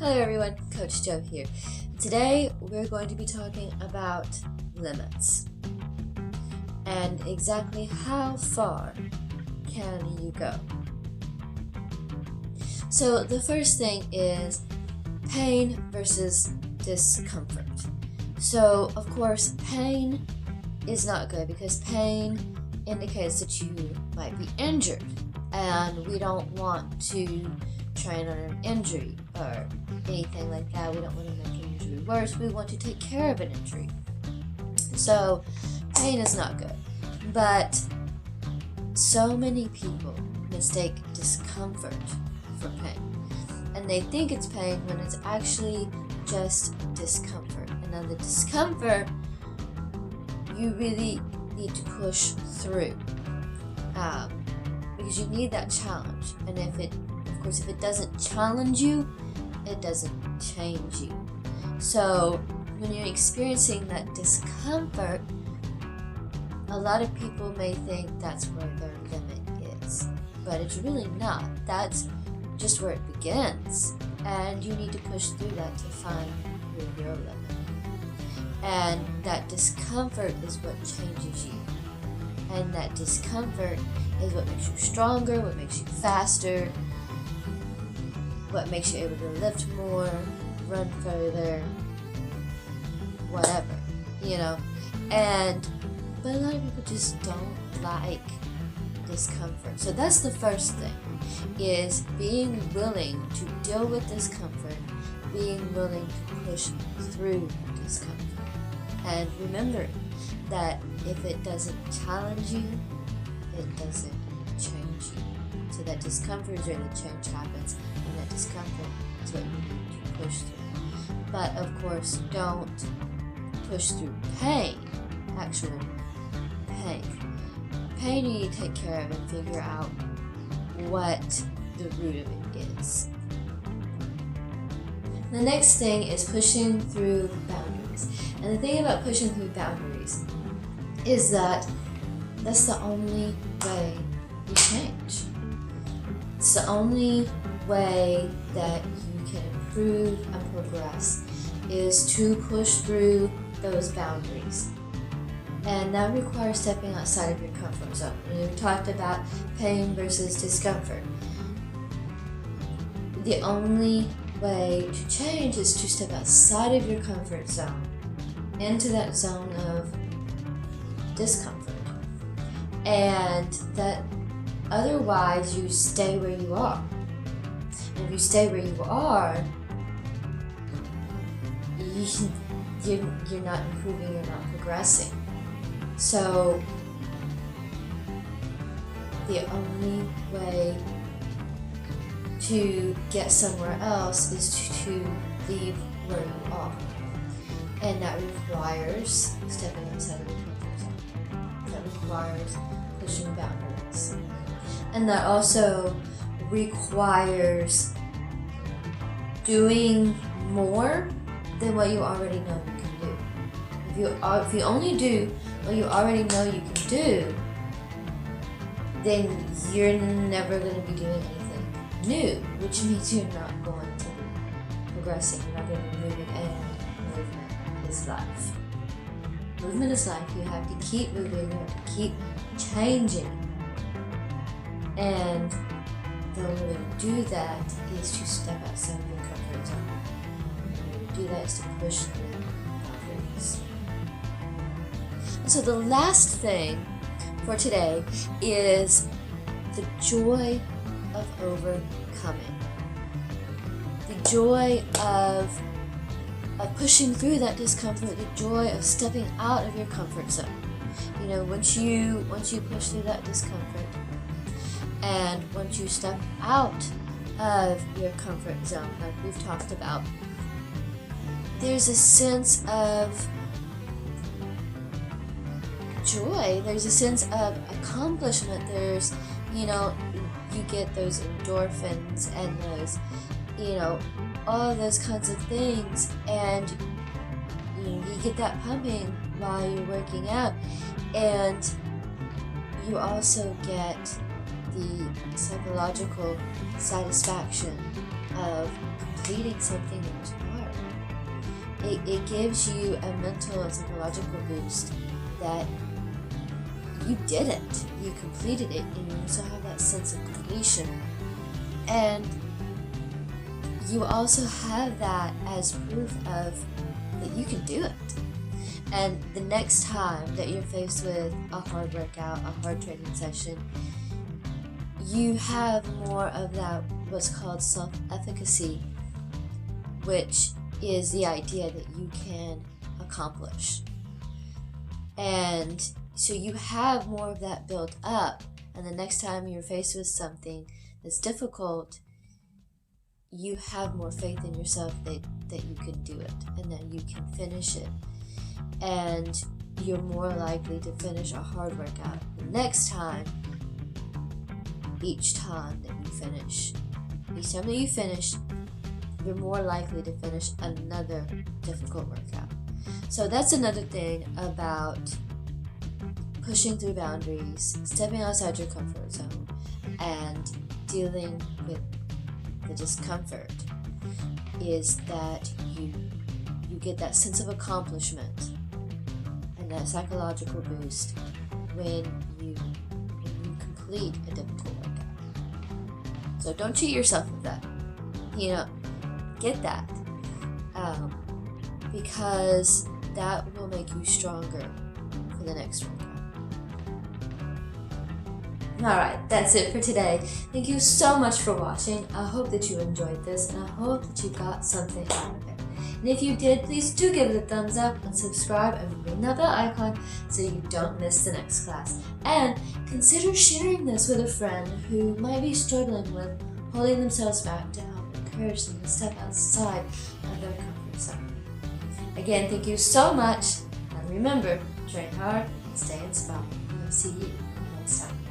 Hello everyone, Coach Joe here. Today we're going to be talking about limits and exactly how far can you go. So the first thing is pain versus discomfort. So of course pain is not good because pain indicates that you might be injured, and we don't want to train on an injury or anything like that. We don't want to make an injury worse. We want to take care of an injury. So pain is not good. But so many people mistake discomfort for pain. And they think it's pain when it's actually just discomfort. And then the discomfort, you really need to push through. Because you need that challenge. And if it doesn't challenge you, it doesn't change you. So when you're experiencing that discomfort, a lot of people may think that's where their limit is, but it's really not. That's just where it begins, and you need to push through that to find your limit. And that discomfort is what changes you, and that discomfort is what makes you stronger, what makes you faster, what makes you able to lift more, run further, whatever, but a lot of people just don't like discomfort. So that's the first thing, is being willing to deal with discomfort, being willing to push through discomfort. And remembering that if it doesn't challenge you, it doesn't change you. So that discomfort is where the change happens, and that discomfort is what you need to push through. But of course, don't push through pain, actual pain. Pain you need to take care of and figure out what the root of it is. The next thing is pushing through boundaries. And the thing about pushing through boundaries is that that's the only way you change. It's the only way that you can improve and progress is to push through those boundaries. And that requires stepping outside of your comfort zone. We talked about pain versus discomfort. The only way to change is to step outside of your comfort zone into that zone of discomfort. And that otherwise you stay where you are. And if you stay where you are, you're not improving, you're not progressing. So the only way to get somewhere else is to leave where you are. And that requires stepping outside of your comfort zone. That requires pushing boundaries. And that also requires doing more than what you already know you can do. If you only do what you already know you can do, then you're never going to be doing anything new, which means you're not going to be progressing, you're not going to be moving, and movement is life. Movement is life. You have to keep moving, you have to keep changing. And the only way to do that is to step outside of your comfort zone. The way to do that is to push through boundaries. So the last thing for today is the joy of overcoming. The joy of pushing through that discomfort, the joy of stepping out of your comfort zone. Once you push through that discomfort, and once you step out of your comfort zone, like we've talked about, there's a sense of joy, there's a sense of accomplishment, there's, you get those endorphins and those, all of those kinds of things, and you get that pumping while you're working out, and you also get the psychological satisfaction of completing something that was hard. It gives you a mental and psychological boost that you did it, you completed it, and you also have that sense of completion. And you also have that as proof of that you can do it. And the next time that you're faced with a hard workout, a hard training session, you have more of that what's called self-efficacy, which is the idea that you can accomplish. And so you have more of that built up, and the next time you're faced with something that's difficult, you have more faith in yourself that you can do it and that you can finish it. And you're more likely to finish a hard workout the next time, each time that you finish. Each time that you finish, you're more likely to finish another difficult workout. So that's another thing about pushing through boundaries, stepping outside your comfort zone, and dealing with the discomfort, is that you get that sense of accomplishment and that psychological boost when you complete a difficult workout. So don't cheat yourself with that. Get that. Because that will make you stronger for the next workout. Alright, that's it for today. Thank you so much for watching. I hope that you enjoyed this, and I hope that you got something out of it. And if you did, please do give it a thumbs up and subscribe and ring that bell icon so you don't miss the next class. And consider sharing this with a friend who might be struggling with holding themselves back to help encourage them to step outside of their comfort zone. Again, thank you so much, and remember, train hard and stay inspired. I'll see you next time.